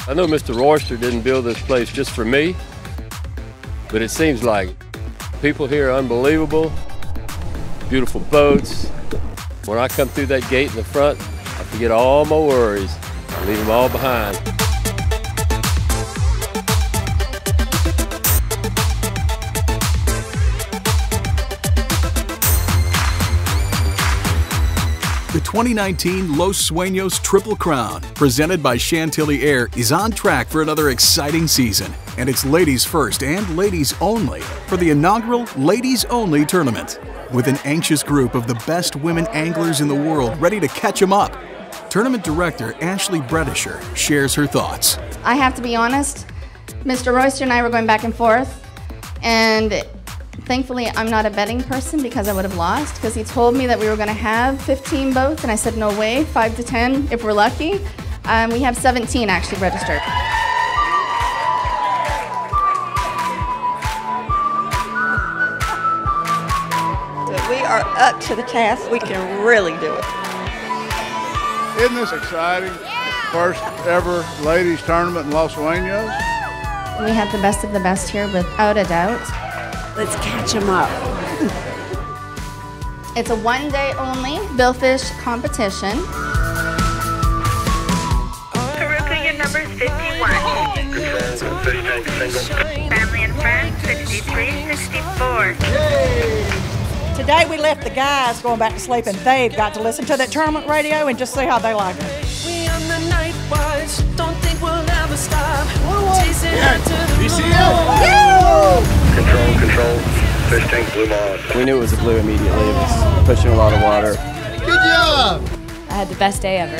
I know Mr. Royster didn't build this place just for me, but it seems like it. People here are unbelievable, beautiful boats. When I come through that gate in the front, I forget all my worries. I leave them all behind. The 2019 Los Sueños Triple Crown, presented by Chantilly Air, is on track for another exciting season. And it's ladies first and ladies only for the inaugural Ladies Only Tournament. With an anxious group of the best women anglers in the world ready to catch them up. Tournament Director Ashley Bredisher shares her thoughts. I have to be honest, Mr. Royster and I were going back and forth, and thankfully, I'm not a betting person because I would have lost, because he told me that we were going to have 15 boats, and I said, no way, 5 to 10 if we're lucky. We have 17 actually registered. If we are up to the task, we can really do it. Isn't this exciting? First ever ladies tournament in Los Sueños. We have the best of the best here without a doubt. Let's catch them up. It's a one-day only billfish competition. Haruka, your number is 51. Family and friends, 63, 64. Today we left the guys going back to sleep, and they've got to listen to that tournament radio and just see how they like it. We on the night watch, don't think we'll ever stop. Control, fish tank blew on. We knew it was a blue immediately. It was pushing a lot of water. Good job! I had the best day ever.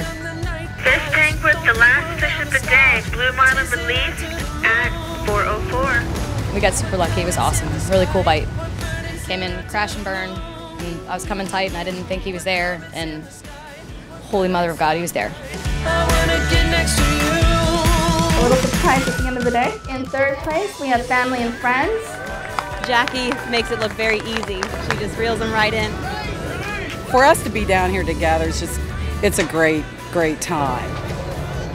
Fish tank was the last fish of the day. Blue marlin released at 4:04. We got super lucky. It was awesome. It was a really cool bite. Came in crash and burn. And I was coming tight and I didn't think he was there. And holy mother of God, he was there. I wanna get next to you. A little surprise at the end of the day. In third place, we have family and friends. Jackie makes it look very easy. She just reels them right in. For us to be down here together, it's a great time.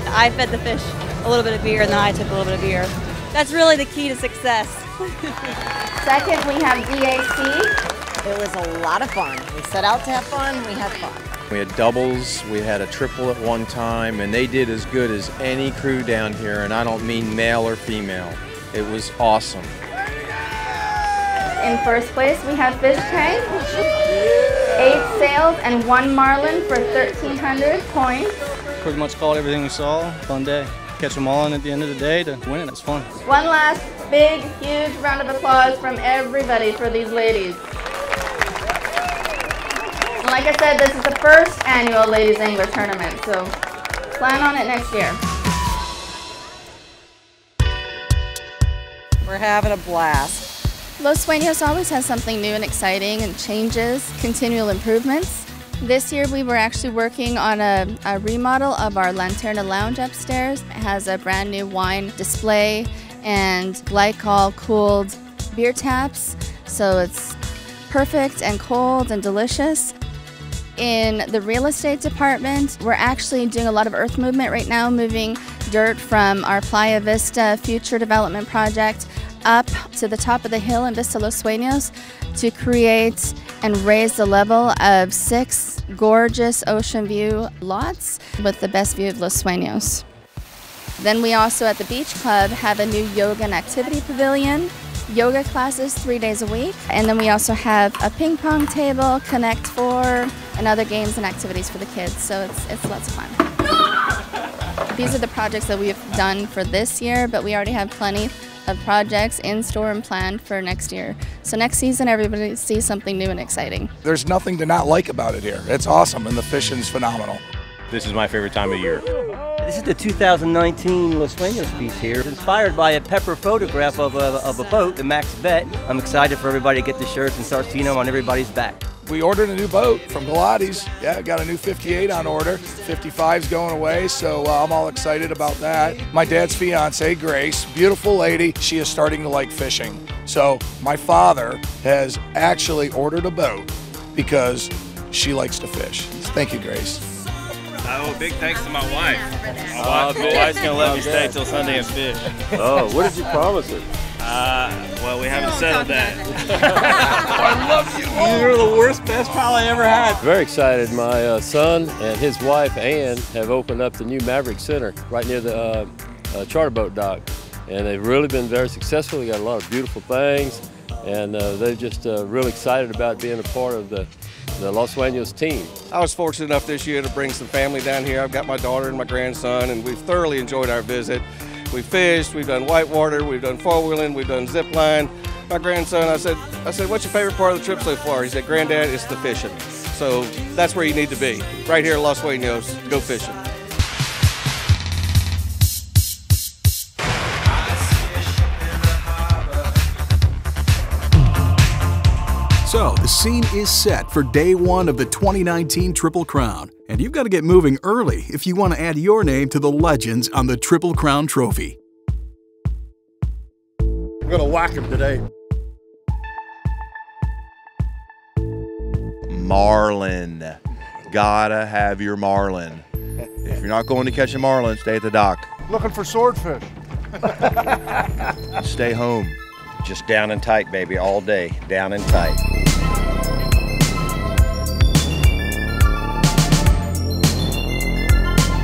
I fed the fish a little bit of beer and then I took a little bit of beer. That's really the key to success. Second, we have DAC. It was a lot of fun. We set out to have fun, we had fun. We had doubles, we had a triple at one time, and they did as good as any crew down here, and I don't mean male or female. It was awesome. In first place, we have fish tank. 8 sails and 1 marlin for 1,300 points. Pretty much caught everything we saw. Fun day. Catch them all in at the end of the day to win it. It's fun. One last big, huge round of applause from everybody for these ladies. And like I said, this is the first annual Ladies Angler Tournament, so plan on it next year. We're having a blast. Los Sueños always has something new and exciting and changes, continual improvements. This year we were actually working on a remodel of our Lanterna Lounge upstairs. It has a brand new wine display and glycol cooled beer taps, so it's perfect and cold and delicious. In the real estate department, we're actually doing a lot of earth movement right now, moving dirt from our Playa Vista future development project up to the top of the hill in Vista Los Sueños to create and raise the level of 6 gorgeous ocean view lots with the best view of Los Sueños. Then we also at the Beach Club have a new yoga and activity pavilion, yoga classes 3 days a week, and then we also have a ping pong table, Connect 4, and other games and activities for the kids, so it's lots of fun. These are the projects that we have done for this year, but we already have plenty of projects in store and planned for next year. So next season, everybody sees something new and exciting. There's nothing to not like about it here. It's awesome, and the fishing's phenomenal. This is my favorite time of year. This is the 2019 Los Sueños piece here. It's inspired by a pepper photograph of a boat, the Max Vet. I'm excited for everybody to get the shirts and start seeing them on everybody's back. We ordered a new boat from Pilates. Yeah, got a new 58 on order. 55's going away, so I'm all excited about that. My dad's fiance, Grace, beautiful lady. She is starting to like fishing. So my father has actually ordered a boat because she likes to fish. Thank you, Grace. Oh, big thanks to my wife. My man. wife's gonna let me stay till Sunday and fish. Oh, what did you promise her? Well, we haven't settled that. I love you. You're the worst best pal I ever had. Very excited. My son and his wife, Ann, have opened up the new Maverick Center right near the charter boat dock. And they've really been very successful. They got a lot of beautiful things. And they're just really excited about being a part of the Los Sueños team. I was fortunate enough this year to bring some family down here. I've got my daughter and my grandson, and we've thoroughly enjoyed our visit. We fished, we've done whitewater, we've done four-wheeling, we've done zip line. My grandson, I said, what's your favorite part of the trip so far? He said, Granddad, it's the fishing. So that's where you need to be, right here at Los Sueños. Go fishing. So, the scene is set for day one of the 2019 Triple Crown, and you've got to get moving early if you want to add your name to the legends on the Triple Crown Trophy. We're going to whack him today. Marlin. Gotta have your marlin. If you're not going to catch a marlin, stay at the dock. Looking for swordfish. Stay home. Just down and tight, baby, all day. Down and tight.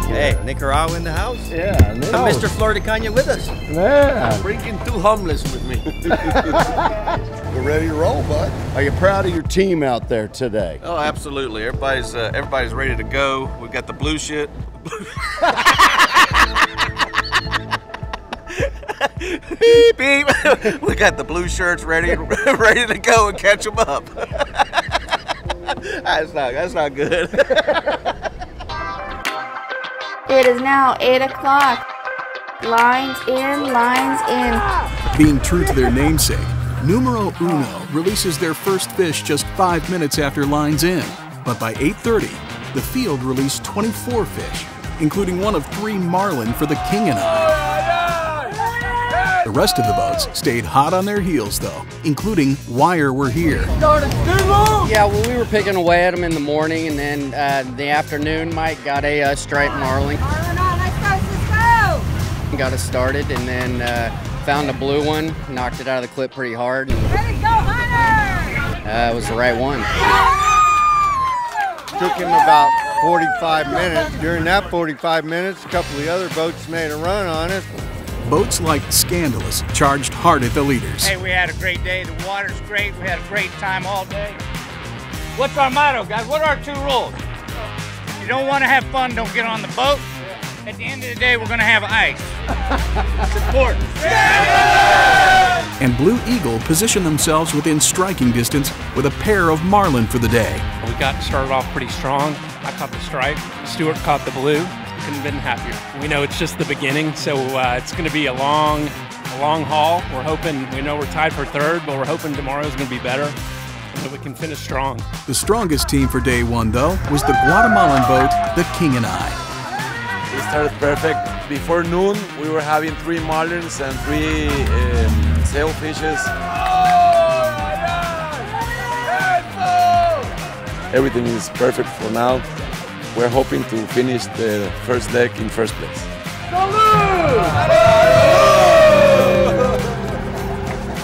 Hey, Nicaragua in the house? Yeah, Mr. Florida Kanye with us. Yeah. Bringing two homeless with me. We're ready to roll, bud. Are you proud of your team out there today? Oh, absolutely. Everybody's ready to go. We've got the blue shit. Beep, beep. We got the blue shirts ready to go and catch them up. That's not good. It is now 8 o'clock. Lines in, lines in. Being true to their namesake, Numero Uno releases their first fish just 5 minutes after lines in. But by 8:30, the field released 24 fish, including one of 3 marlin for the King and I. The rest of the boats stayed hot on their heels, though, including Wire We're Here. Yeah, well, we were picking away at them in the morning, and then in the afternoon, Mike got a striped marlin. Marlin on, let's go! Got us started, and then found a blue one, knocked it out of the clip pretty hard. And, Ready, go, Hunter! it was the right one. Took him about 45 minutes. During that 45 minutes, a couple of the other boats made a run on it. Boats like Scandalous charged hard at the leaders. Hey, we had a great day. The water's great. We had a great time all day. What's our motto, guys? What are our 2 rules? If you don't want to have fun, don't get on the boat. At the end of the day, we're going to have ice. It's important. And Blue Eagle positioned themselves within striking distance with a pair of marlin for the day. We got started off pretty strong. I caught the stripe. Stuart caught the blue. Couldn't have been happier. We know it's just the beginning, so it's going to be a long haul. We know we're tied for 3rd, but we're hoping tomorrow's going to be better, so we can finish strong. The strongest team for day one, though, was the Guatemalan boat, the King and I. We started perfect. Before noon, we were having 3 marlins and 3 sailfishes. Everything is perfect for now. We're hoping to finish the first leg in first place.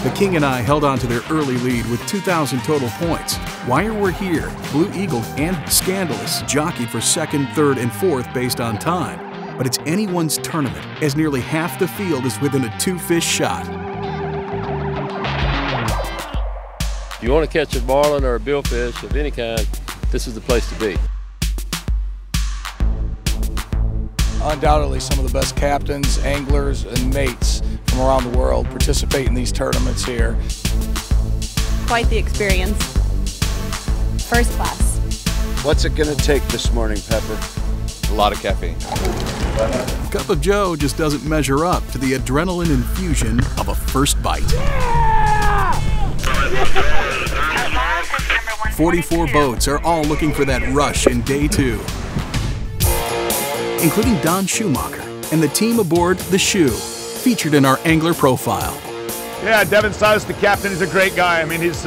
The King and I held on to their early lead with 2,000 total points. Wire We're Here, Blue Eagle, and Scandalous jockeyed for 2nd, 3rd, and 4th based on time. But it's anyone's tournament, as nearly half the field is within a 2-fish shot. If you want to catch a marlin or a billfish of any kind, this is the place to be. Undoubtedly some of the best captains, anglers, and mates from around the world participate in these tournaments here. Quite the experience. First class. What's it going to take this morning, Pepper? A lot of caffeine. Cup of Joe just doesn't measure up to the adrenaline infusion of a first bite. 44 boats are all looking for that rush in day 2. Including Don Schumacher and the team aboard the Shoe, featured in our angler profile. Yeah, Devin Silas, the captain, is a great guy. I mean, he's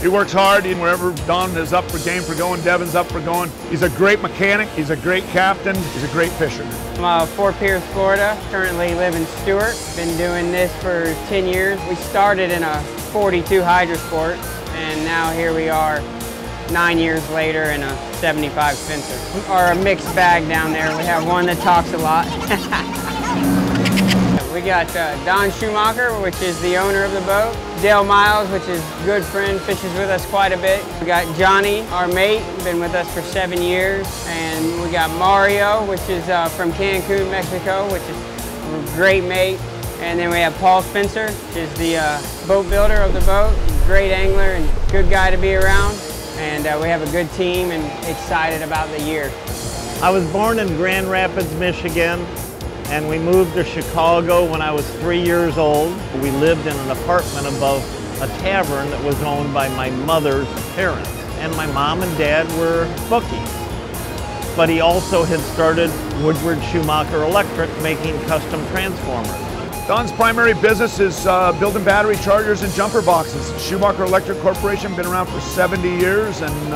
He works hard, and wherever Don is up for game for going, Devin's up for going. He's a great mechanic, he's a great captain, he's a great fisherman. I'm Fort Pierce, Florida. Currently live in Stewart. Been doing this for 10 years. We started in a 42 Hydrosport, and now here we are 9 years later in a 75 Spencer. Or a mixed bag down there. We have one that talks a lot. We got Don Schumacher, which is the owner of the boat. Dale Miles, which is a good friend, fishes with us quite a bit. We got Johnny, our mate, been with us for 7 years. And we got Mario, which is from Cancun, Mexico, which is a great mate. And then we have Paul Spencer, which is the boat builder of the boat. Great angler and good guy to be around. And we have a good team and excited about the year. I was born in Grand Rapids, Michigan, and we moved to Chicago when I was 3 years old. We lived in an apartment above a tavern that was owned by my mother's parents. And my mom and dad were bookies. But he also had started Woodward Schumacher Electric, making custom transformers. Don's primary business is building battery chargers and jumper boxes. Schumacher Electric Corporation, been around for 70 years and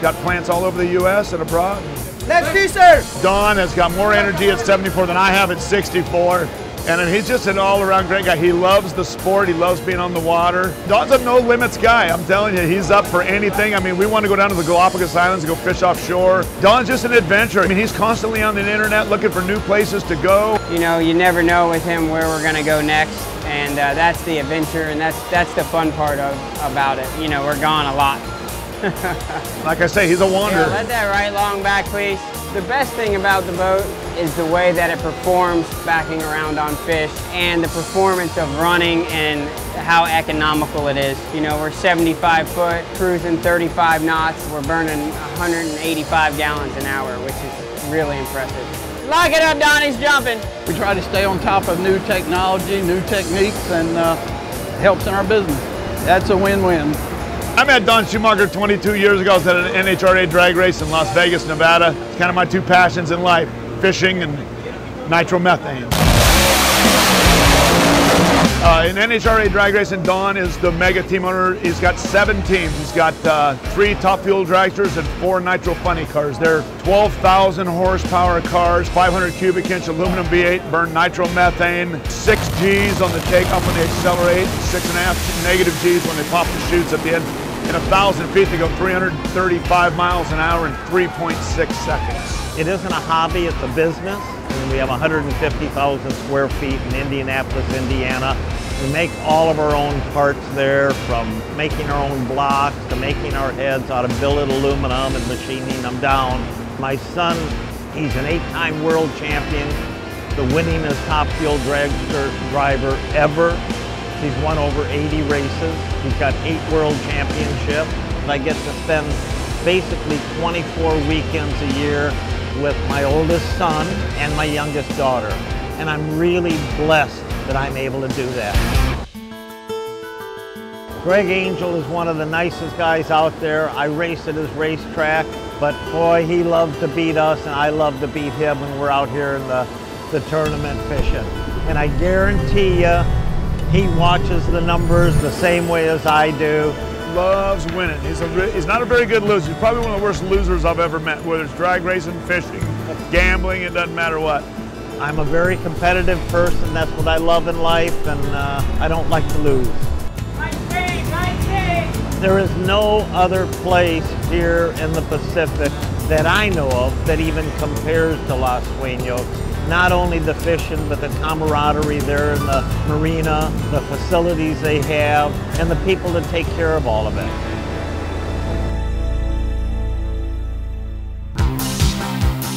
got plants all over the U.S. and abroad. Let's do, sir! Don has got more energy at 74 than I have at 64. And he's just an all-around great guy. He loves the sport. He loves being on the water. Don's a no-limits guy. I'm telling you, he's up for anything. I mean, we want to go down to the Galapagos Islands and go fish offshore. Don's just an adventurer. I mean, he's constantly on the internet looking for new places to go. You know, you never know with him where we're going to go next. And that's the adventure, and that's the fun part about it. You know, we're gone a lot. Like I say, he's a wanderer. Yeah, let that right long back, please. The best thing about the boat is the way that it performs backing around on fish and the performance of running and how economical it is. You know, we're 75 foot, cruising 35 knots. We're burning 185 gallons an hour, which is really impressive. Lock it up, Donnie's jumping. We try to stay on top of new technology, new techniques, and it helps in our business. That's a win-win. I met Don Schumacher 22 years ago. I was at an NHRA drag race in Las Vegas, Nevada. It's kind of my two passions in life, fishing and nitromethane. In NHRA drag racing, Don is the mega team owner. He's got 7 teams. He's got 3 top fuel dragsters and 4 nitro funny cars. They're 12,000 horsepower cars, 500 cubic inch aluminum V8, burn nitromethane, 6 G's on the takeoff when they accelerate, 6.5 negative G's when they pop the chutes at the end. In 1,000 feet, they go 335 miles an hour in 3.6 seconds. It isn't a hobby, it's a business. I mean, we have 150,000 square feet in Indianapolis, Indiana. We make all of our own parts there, from making our own blocks to making our heads out of billet aluminum and machining them down. My son, he's an 8-time world champion, the winningest top fuel dragster driver ever. He's won over 80 races. He's got 8 world championships. I get to spend basically 24 weekends a year with my oldest son and my youngest daughter. And I'm really blessed that I'm able to do that. Greg Angel is one of the nicest guys out there. I race at his racetrack, but boy, he loves to beat us and I love to beat him when we're out here in the tournament fishing. And I guarantee you, he watches the numbers the same way as I do. Loves winning. He's not a very good loser. He's probably one of the worst losers I've ever met, whether it's drag racing, fishing, gambling, it doesn't matter what. I'm a very competitive person. That's what I love in life, and I don't like to lose. There is no other place here in the Pacific that I know of that even compares to Los Sueños. Not only the fishing, but the camaraderie there in the marina, the facilities they have, and the people that take care of all of it.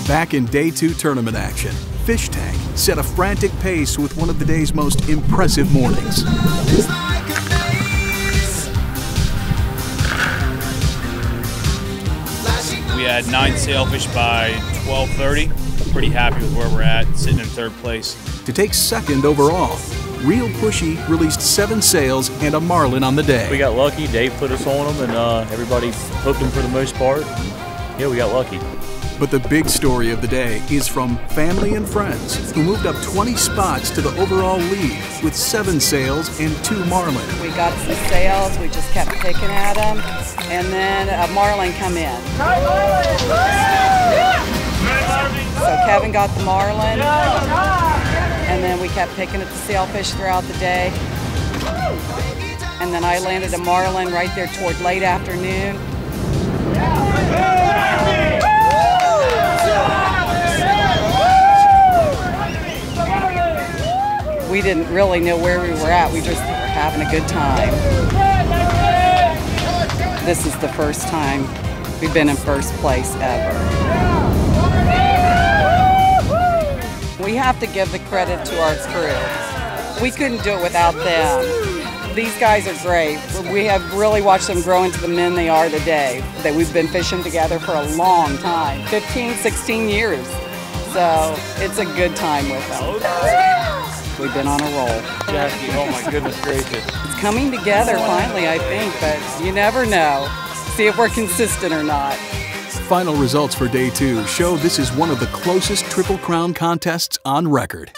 Back in Day 2 tournament action, Fish Tank set a frantic pace with one of the day's most impressive mornings. We had 9 sailfish by 12:30. Pretty happy with where we're at, sitting in 3rd place. To take 2nd overall, Real Pushy released 7 sails and a marlin on the day. We got lucky. Dave put us on them, and everybody hooked them for the most part. Yeah, we got lucky. But the big story of the day is from family and friends who moved up 20 spots to the overall lead with 7 sails and 2 marlin. We got some sails, we just kept picking at them, and then a marlin come in. So Kevin got the marlin, and then we kept picking at the sailfish throughout the day. And then I landed a marlin right there toward late afternoon. We didn't really know where we were at. We just were having a good time. This is the first time we've been in first place ever. We have to give the credit to our crew. We couldn't do it without them. These guys are great. We have really watched them grow into the men they are today. That we've been fishing together for a long time, 15, 16 years. So it's a good time with them. We've been on a roll. Jackie, oh my goodness gracious. It's coming together finally, I think, but you never know. See if we're consistent or not. Final results for day 2 show this is one of the closest Triple Crown contests on record.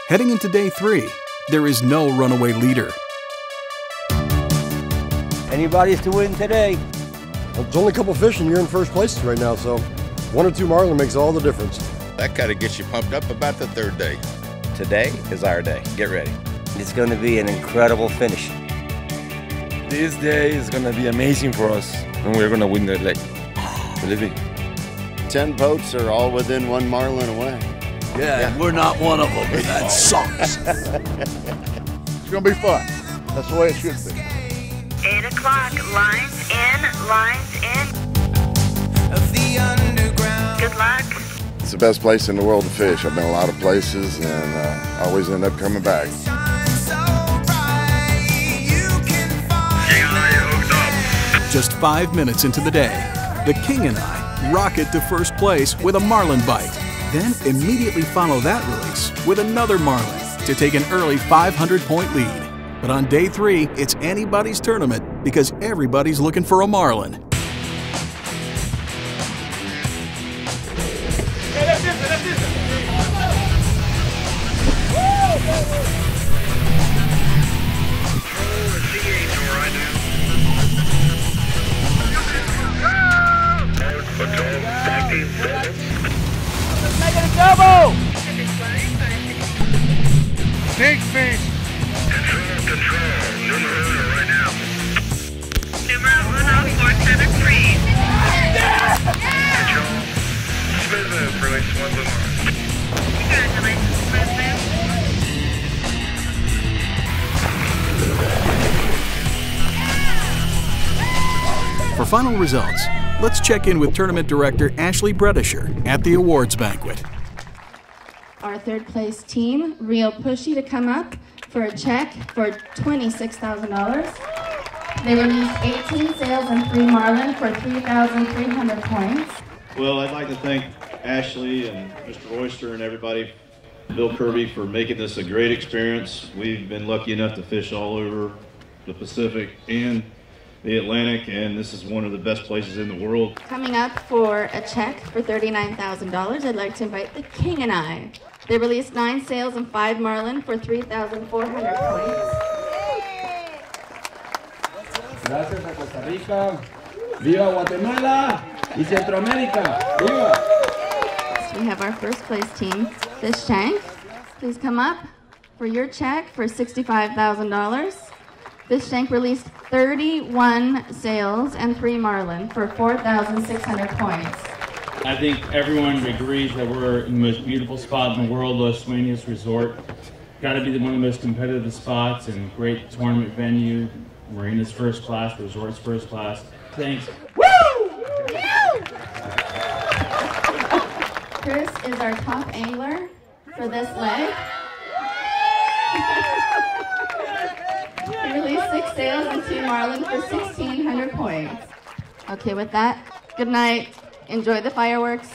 Heading into day 3, there is no runaway leader. Anybody's to win today. Well, there's only a couple fish and you're in first place right now, so 1 or 2 marlin makes all the difference. That kind of gets you pumped up about the 3rd day. Today is our day. Get ready. It's going to be an incredible finish. This day is going to be amazing for us, and we're going to win the lake. Believe me. 10 boats are all within 1 marlin away. Yeah, we're not one of them, and that sucks. It's going to be fun. That's the way it should be. 8 o'clock, lines in, lines in. Good luck. It's the best place in the world to fish. I've been a lot of places and I always end up coming back. Just 5 minutes into the day, the King and I rocket to first place with a marlin bite. Then immediately follow that release with another marlin to take an early 500-point lead. But on day 3, it's anybody's tournament because everybody's looking for a marlin. Make it a double! Big fish! Control. Numero 1 right now. Numero 1, 473. Yeah! Control. Smooth move, release 1 more. Congratulations, smooth move. For final results, let's check in with Tournament Director Ashley Bredisher at the awards banquet. Our 3rd place team, Real Pushy, to come up for a check for $26,000. They released 18 sails and 3 marlin for 3,300 points. Well, I'd like to thank Ashley and Mr. Oyster and everybody, Bill Kirby, for making this a great experience. We've been lucky enough to fish all over the Pacific and the Atlantic, and this is one of the best places in the world. Coming up for a check for $39,000, I'd like to invite the King and I. They released 9 sails and 5 marlin for 3,400 points. Gracias a Costa Rica. Viva Guatemala y Centroamérica. Viva! We have our first place team, Fish Tank. Please come up for your check for $65,000. Fish Tank released 31 sails and 3 marlin for 4,600 points. I think everyone agrees that we're in the most beautiful spot in the world, Los Sueños Resort. Got to be one of the most competitive spots and great tournament venue. Marina's first class, the resort's first class. Thanks. Woo! Chris is our top angler for this leg. He released 6 sails and 2 marlin for 1,600 points. Okay, with that, good night. Enjoy the fireworks.